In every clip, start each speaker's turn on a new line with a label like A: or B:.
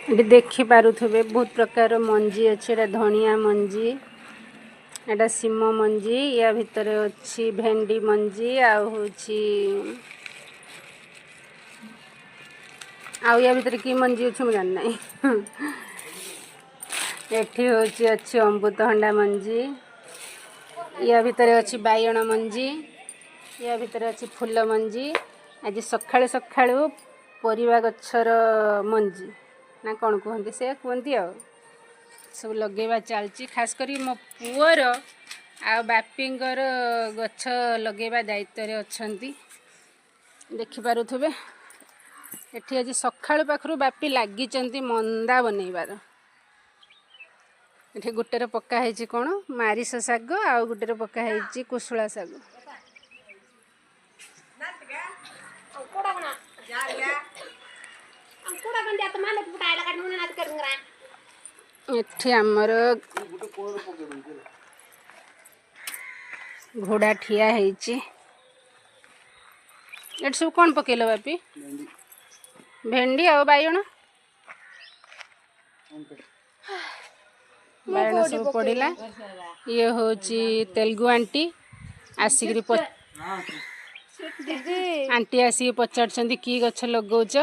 A: ये देखी पारुथुबे बहुत प्रकार मंजी अच्छे। एटा धनिया मंजी, एटा सिम मंजी, या भितर अच्छी भेंडी मंजी आउ या भितर की मंजी अच्छे मुझे जानना एठी होची अच्छी अमृतभंडा मंजी, या भितर अच्छी बायण मंजी, या भितर अच्छी फूल मंजी। आज सकाळु सकाळु परिवा गच्छर मंजी ना कौन कहते से कहती आ सब लगेवा चलती। खास करी मो पुअर आ बापींकर गछ लगेवा दायित्व रे अछंती। देखि पारुथुबे एठी आज सकाळु पाखरु बापी लागिचंती मंदा बनैबार। एठी गुटेर पक्का ହେଇଛି कोन मारिस साग आ गुटेर पक्का ହେଇଛି कुसुळा साग। एठी हमर घोड़ा ठिया ହେଇଛି। एठ सब कोन पकेलो बापी? भेंडी आ बायण बायण सब पड़िला। ये होची तेलुगु आंटी आसिक आंटी आसिक पचार की गछ लगौच।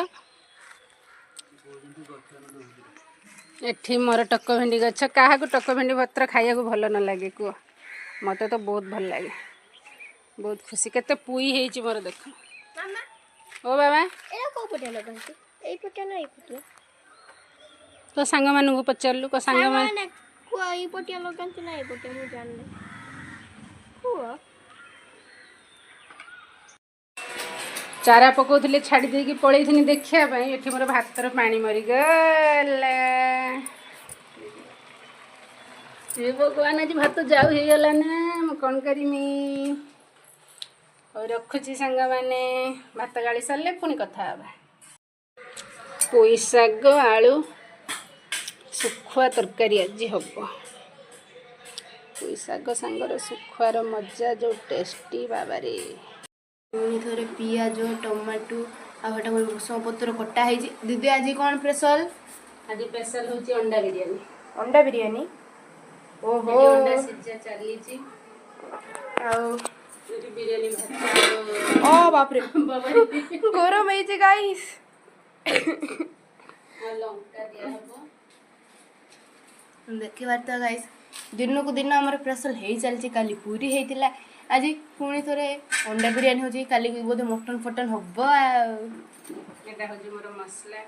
A: एठी मोर टक भेंडी गछ। क्या टक भेंडी पत्र खाया भल न लगे कह? मत तो बहुत भल लगे, बहुत खुशी। केते पुई हेची मोर देख। ओ बाबा तो सांग मानू पचारू को सांग मान चारा पकाउले छाड़ी देकी पलैथिनी देखिया पई। एठी मोर भातर पानी मरी गला। हे भगवान आज भात जाऊ हे गला ना, म कोन करिमी? और रखुची संग माने भात गाली सरले पुनी कथा हबा। पोई साग आलू सुखुआ तरकारी आज हब। पोई साग सांगर सुखुआर मजा जो टेस्टी बाबारे। पुणी थे पियाज टमाटो आटा भूसंग पत्र कटा है। दीदी आज कौन स्पेशल? आज स्पेशल होची अंडा बिरयानी। अंडा बिरयानी ओहो अंडा सिझा चली बिरयानी भात। ओ बाप रे गरम है गाइस। लंका दिया हबो देखिबार तो गाइस। दिन को दिन आमर स्पेशल हो चलती। काली पूरी होता आज पुणी थे अंडा बिरयानी होची। काली बोधे मटन फटन हम। मोर मसला।